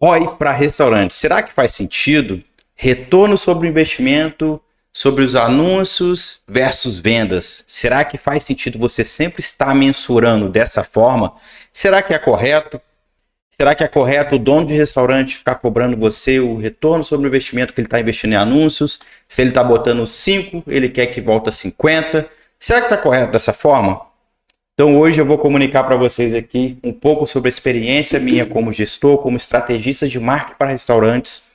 ROI para restaurantes. Será que faz sentido? Retorno sobre o investimento, sobre os anúncios versus vendas. Será que faz sentido você sempre estar mensurando dessa forma? Será que é correto? Será que é correto o dono de restaurante ficar cobrando você o retorno sobre o investimento que ele está investindo em anúncios? Se ele está botando 5, ele quer que volta 50. Será que está correto dessa forma? Então hoje eu vou comunicar para vocês aqui um pouco sobre a experiência minha como gestor, como estrategista de marketing para restaurantes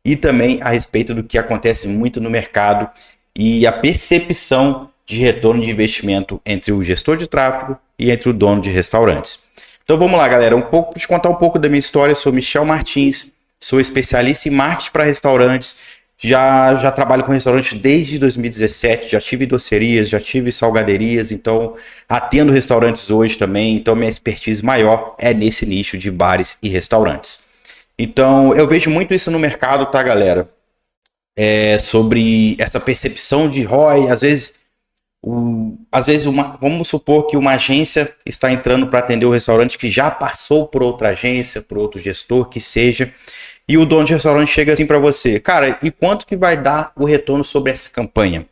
e também a respeito do que acontece muito no mercado e a percepção de retorno de investimento entre o gestor de tráfego e entre o dono de restaurantes. Então vamos lá, galera, te contar um pouco da minha história. Eu sou Michel Martins, sou especialista em marketing para restaurantes. Já trabalho com restaurante desde 2017, já tive docerias, já tive salgaderias, então atendo restaurantes hoje também, então minha expertise maior é nesse nicho de bares e restaurantes. Então eu vejo muito isso no mercado, tá, galera? Sobre essa percepção de ROI, vamos supor que uma agência está entrando para atender o restaurante que já passou por outra agência, por outro gestor, que seja, e o dono de restaurante chega assim para você, cara, e quanto que vai dar o retorno sobre essa campanha?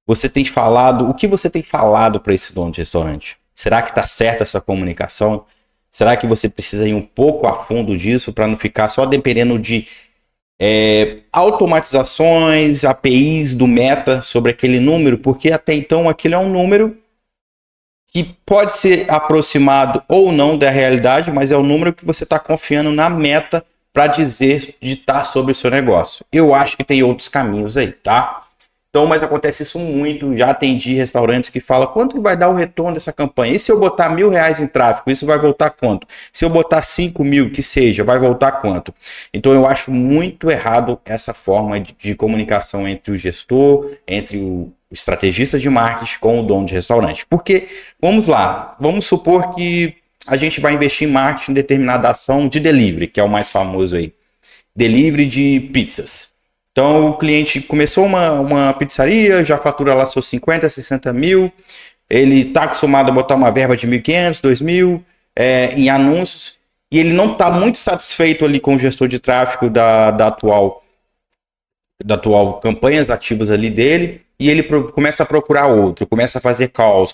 O que você tem falado para esse dono de restaurante? Será que está certa essa comunicação? Será que você precisa ir um pouco a fundo disso para não ficar só dependendo de automatizações, APIs do Meta sobre aquele número? Porque até então aquele é um número que pode ser aproximado ou não da realidade, mas é o número que você está confiando na Meta para ditar sobre o seu negócio. Eu acho que tem outros caminhos aí, tá? Então, mas acontece isso muito. Já atendi restaurantes que falam quanto que vai dar o retorno dessa campanha. E se eu botar R$1.000 em tráfego, isso vai voltar quanto? Se eu botar 5.000, que seja, vai voltar quanto? Então, eu acho muito errado essa forma de comunicação entre o gestor, entre o estrategista de marketing com o dono de restaurante. Porque, vamos lá, vamos supor que a gente vai investir em marketing em determinada ação de delivery, que é o mais famoso aí. Delivery de pizzas. Então o cliente começou uma pizzaria, já fatura lá seus 50, 60 mil, ele está acostumado a botar uma verba de 1.500, 2.000 em anúncios, e ele não está muito satisfeito ali com o gestor de tráfego da atual campanhas ativas ali dele, e ele começa a procurar outro, começa a fazer calls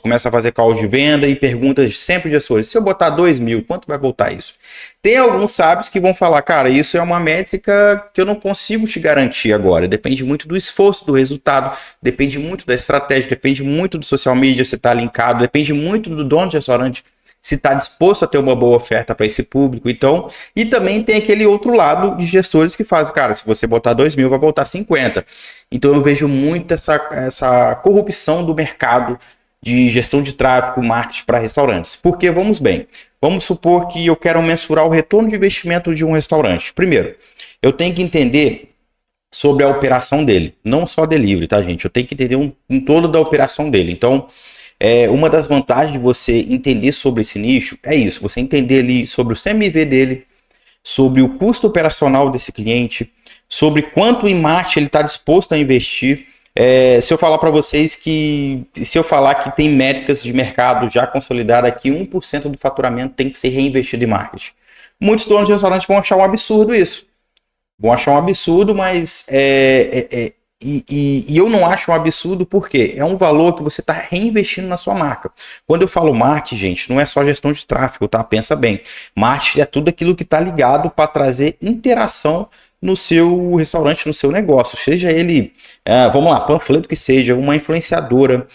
de venda e pergunta sempre gestores, se eu botar 2.000, quanto vai voltar isso? Tem alguns sábios que vão falar, cara, isso é uma métrica que eu não consigo te garantir agora, depende muito do esforço, do resultado, depende muito da estratégia, depende muito do social media, se está linkado, depende muito do dono de restaurante, se está disposto a ter uma boa oferta para esse público. Então, e também tem aquele outro lado de gestores que fazem, cara, se você botar 2.000, vai voltar 50. Então eu vejo muito essa corrupção do mercado de gestão de tráfego, marketing para restaurantes. Porque, vamos supor que eu quero mensurar o retorno de investimento de um restaurante. Primeiro, eu tenho que entender sobre a operação dele, não só delivery, tá, gente? Eu tenho que entender um todo da operação dele. Então, uma das vantagens de você entender sobre esse nicho é isso, você entender ali sobre o CMV dele, sobre o custo operacional desse cliente, sobre quanto em marketing ele está disposto a investir. Se eu falar para vocês se eu falar que tem métricas de mercado já consolidadas que 1% do faturamento tem que ser reinvestido em marketing. Muitos donos de restaurantes vão achar um absurdo isso. Vão achar um absurdo, mas E eu não acho um absurdo porque é um valor que você está reinvestindo na sua marca. Quando eu falo marketing, gente, não é só gestão de tráfego, tá? Pensa bem. Marketing é tudo aquilo que está ligado para trazer interação no seu restaurante, no seu negócio. Seja ele, vamos lá, panfleto que seja, uma influenciadora,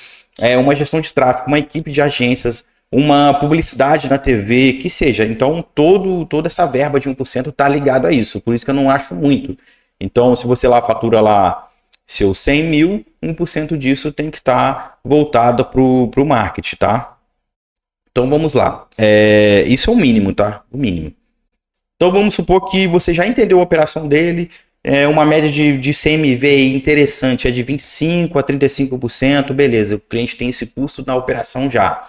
uma gestão de tráfego, uma equipe de agências, uma publicidade na TV, que seja. Então, toda essa verba de 1% está ligado a isso. Por isso que eu não acho muito. Então, se você lá fatura lá seus 100 mil, 1% disso tem que estar voltado para o marketing, tá? Então vamos lá. Isso é o mínimo, tá? O mínimo. Então vamos supor que você já entendeu a operação dele, uma média de CMV interessante é de 25% a 35%, beleza, o cliente tem esse custo na operação já.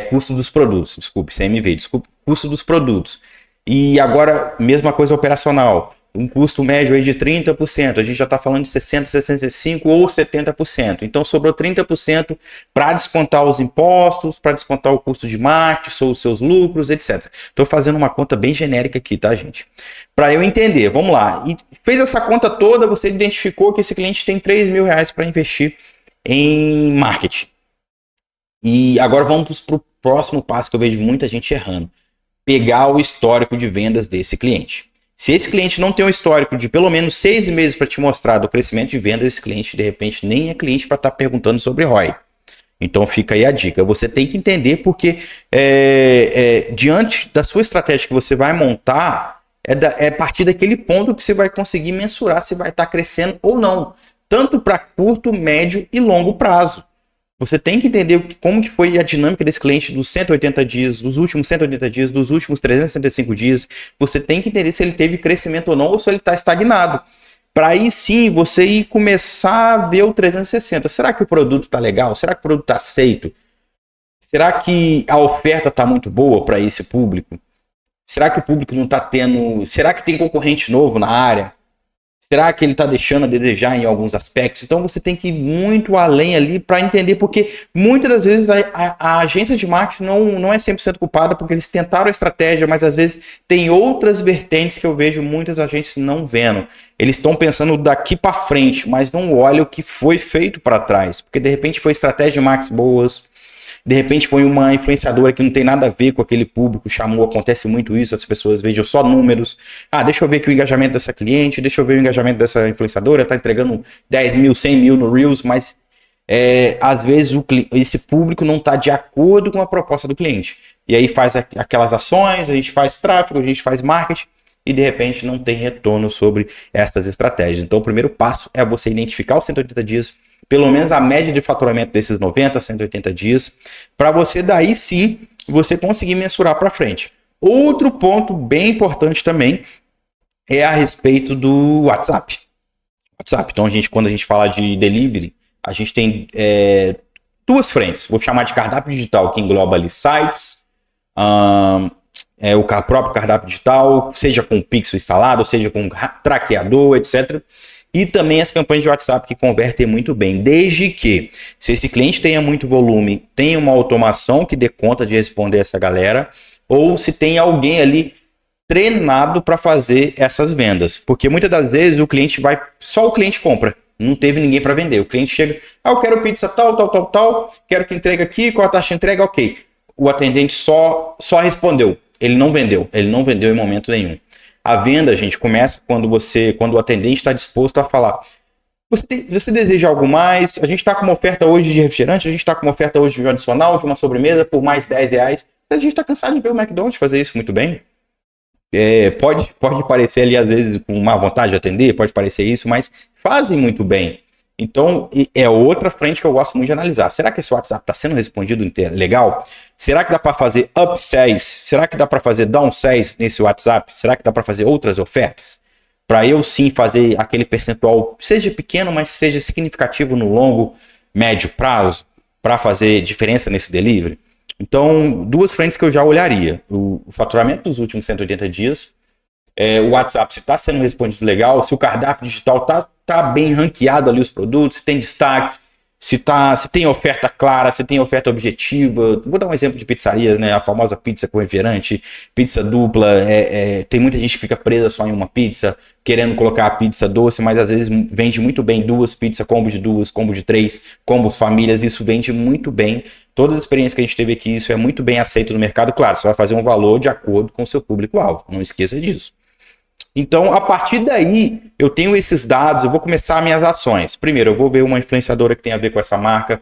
Custo dos produtos, CMV, custo dos produtos. E agora, mesma coisa operacional. um custo médio aí de 30%, a gente já está falando de 60%, 65% ou 70%. Então sobrou 30% para descontar os impostos, para descontar o custo de marketing, ou os seus lucros, etc. Estou fazendo uma conta bem genérica aqui, tá, gente? Para eu entender, vamos lá. E fez essa conta toda, você identificou que esse cliente tem R$3.000 para investir em marketing. E agora vamos para o próximo passo que eu vejo muita gente errando. Pegar o histórico de vendas desse cliente. Se esse cliente não tem um histórico de pelo menos 6 meses para te mostrar do crescimento de vendas, esse cliente de repente nem é cliente para estar perguntando sobre ROI. Então fica aí a dica. Você tem que entender porque diante da sua estratégia que você vai montar, é a partir daquele ponto que você vai conseguir mensurar se vai estar crescendo ou não. Tanto para curto, médio e longo prazo. Você tem que entender como que foi a dinâmica desse cliente dos 180 dias, dos últimos 180 dias, dos últimos 365 dias. Você tem que entender se ele teve crescimento ou não, ou se ele está estagnado. Para aí sim, você ir começar a ver o 360. Será que o produto está legal? Será que o produto está aceito? Será que a oferta está muito boa para esse público? Será que o público não está tendo... Será que tem concorrente novo na área? Será que ele está deixando a desejar em alguns aspectos? Então você tem que ir muito além ali para entender, porque muitas das vezes a agência de marketing não é 100% culpada, porque eles tentaram a estratégia, mas às vezes tem outras vertentes que eu vejo muitas agências não vendo. Eles estão pensando daqui para frente, mas não olham o que foi feito para trás, porque de repente foi estratégia de marketing boas, de repente foi uma influenciadora que não tem nada a ver com aquele público, chamou, acontece muito isso, as pessoas vejam só números. Ah, deixa eu ver aqui o engajamento dessa cliente, deixa eu ver o engajamento dessa influenciadora, tá entregando 10 mil, 100 mil no Reels, mas às vezes esse público não está de acordo com a proposta do cliente. E aí faz aquelas ações, a gente faz tráfego, a gente faz marketing, e de repente não tem retorno sobre essas estratégias. Então o primeiro passo é você identificar os 180 dias, pelo menos a média de faturamento desses 90 a 180 dias, para você daí sim você conseguir mensurar para frente. Outro ponto bem importante também é a respeito do WhatsApp. Então quando a gente fala de delivery, a gente tem duas frentes. Vou chamar de cardápio digital, que engloba ali sites, o próprio cardápio digital, seja com Pix instalado, seja com traqueador, etc. E também as campanhas de WhatsApp que convertem muito bem, desde que, se esse cliente tenha muito volume, tenha uma automação que dê conta de responder essa galera, ou se tem alguém ali treinado para fazer essas vendas. Porque muitas das vezes só o cliente compra, não teve ninguém para vender. O cliente chega, eu quero pizza tal, quero que entregue aqui, qual a taxa de entrega, ok. O atendente só respondeu, ele não vendeu em momento nenhum. A venda, gente, começa quando o atendente está disposto a falar. Você deseja algo mais? A gente está com uma oferta hoje de refrigerante, a gente está com uma oferta hoje de um adicional, de uma sobremesa por mais R$10. A gente está cansado de ver o McDonald's fazer isso muito bem. Pode parecer ali, às vezes, com má vontade de atender, pode parecer isso, mas fazem muito bem. Então, é outra frente que eu gosto muito de analisar. Será que esse WhatsApp está sendo respondido legal? Será que dá para fazer upsells? Será que dá para fazer downsells nesse WhatsApp? Será que dá para fazer outras ofertas? Para eu sim fazer aquele percentual, seja pequeno, mas seja significativo no longo, médio prazo, para fazer diferença nesse delivery? Então, duas frentes que eu já olharia. O faturamento dos últimos 180 dias, o WhatsApp, se está sendo respondido legal, se o cardápio digital está bem ranqueado ali os produtos, se tem destaques, se tem oferta clara, se tem oferta objetiva. Vou dar um exemplo de pizzarias, né? A famosa pizza com refrigerante, pizza dupla. Tem muita gente que fica presa só em uma pizza, querendo colocar a pizza doce, mas às vezes vende muito bem duas pizzas, combo de duas, combo de três, combos famílias. Isso vende muito bem. Todas as experiências que a gente teve aqui, isso é muito bem aceito no mercado. Claro, você vai fazer um valor de acordo com o seu público-alvo. Não esqueça disso. Então, a partir daí, eu tenho esses dados, eu vou começar minhas ações. Primeiro, eu vou ver uma influenciadora que tem a ver com essa marca,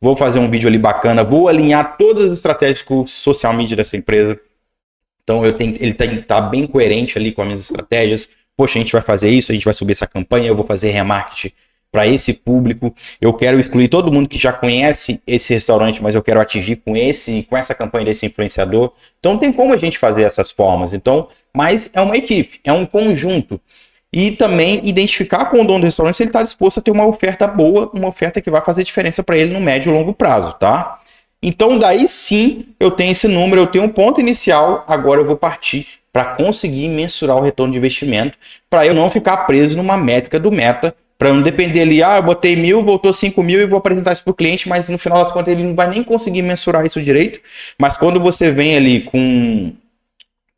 vou fazer um vídeo ali bacana, vou alinhar todas as estratégias com o social media dessa empresa. Então, ele tem que estar bem coerente ali com as minhas estratégias. Poxa, a gente vai fazer isso, a gente vai subir essa campanha, eu vou fazer remarketing para esse público. Eu quero excluir todo mundo que já conhece esse restaurante, mas eu quero atingir com essa campanha desse influenciador. Então tem como a gente fazer essas formas. Então, mas é uma equipe, é um conjunto. E também identificar com o dono do restaurante se ele está disposto a ter uma oferta boa, uma oferta que vai fazer diferença para ele no médio e longo prazo, tá? Então daí sim eu tenho esse número, eu tenho um ponto inicial, agora eu vou partir para conseguir mensurar o retorno de investimento, para eu não ficar preso numa métrica do Meta, para não depender ali, eu botei 1.000, voltou 5.000 e vou apresentar isso para o cliente, mas no final das contas ele não vai nem conseguir mensurar isso direito. Mas quando você vem ali com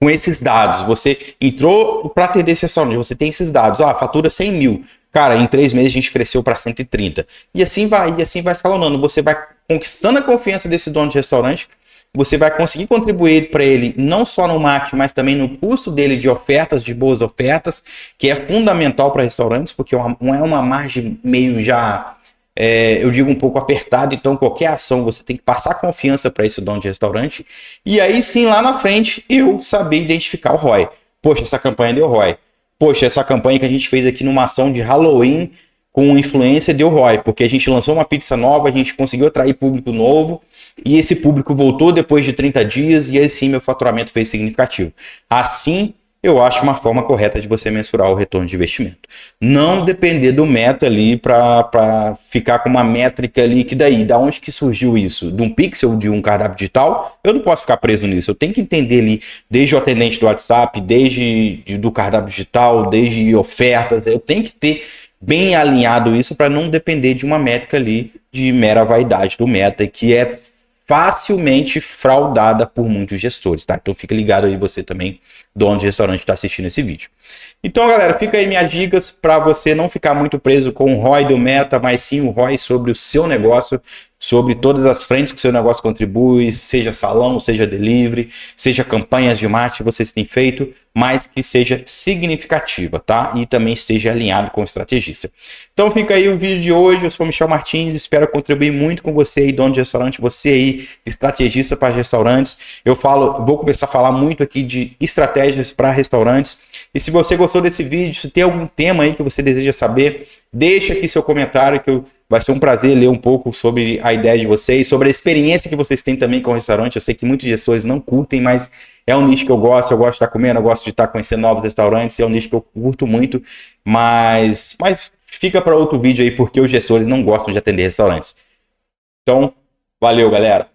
esses dados, você entrou para atender esse restaurante, você tem esses dados, fatura 100 mil, cara, em 3 meses a gente cresceu para 130, e assim vai escalonando, você vai conquistando a confiança desse dono de restaurante, você vai conseguir contribuir para ele não só no marketing, mas também no custo dele de ofertas, de boas ofertas, que é fundamental para restaurantes, porque não é uma margem meio já, eu digo um pouco apertada, então qualquer ação você tem que passar confiança para esse dono de restaurante, e aí sim lá na frente eu saber identificar o ROI. Poxa, essa campanha deu ROI. Poxa, essa campanha que a gente fez aqui numa ação de Halloween com influência deu ROI, porque a gente lançou uma pizza nova, a gente conseguiu atrair público novo, e esse público voltou depois de 30 dias, e aí sim meu faturamento fez significativo. Assim, eu acho uma forma correta de você mensurar o retorno de investimento. Não depender do Meta ali para ficar com uma métrica ali, que daí, da onde que surgiu isso? De um pixel, de um cardápio digital? Eu não posso ficar preso nisso, eu tenho que entender ali, desde o atendente do WhatsApp, desde do cardápio digital, desde ofertas, eu tenho que ter bem alinhado isso para não depender de uma métrica ali de mera vaidade do Meta, que é facilmente fraudada por muitos gestores, tá? Então fica ligado aí você também, dono de restaurante que está assistindo esse vídeo. Então, galera, fica aí minhas dicas para você não ficar muito preso com o ROI do Meta, mas sim o ROI sobre o seu negócio, sobre todas as frentes que o seu negócio contribui, seja salão, seja delivery, seja campanhas de marketing que vocês têm feito, mas que seja significativa, tá? E também esteja alinhado com o estrategista. Então fica aí o vídeo de hoje, eu sou o Michel Martins, espero contribuir muito com você aí, dono de restaurante, você aí, estrategista para restaurantes. Vou começar a falar muito aqui de estratégias para restaurantes. E se você gostou desse vídeo, se tem algum tema aí que você deseja saber, deixa aqui seu comentário que vai ser um prazer ler um pouco sobre a ideia de vocês, sobre a experiência que vocês têm também com o restaurante. Eu sei que muitos gestores não curtem, mas é um nicho que eu gosto de estar comendo, eu gosto de estar conhecendo novos restaurantes, é um nicho que eu curto muito, mas fica para outro vídeo aí, porque os gestores não gostam de atender restaurantes. Então, valeu, galera!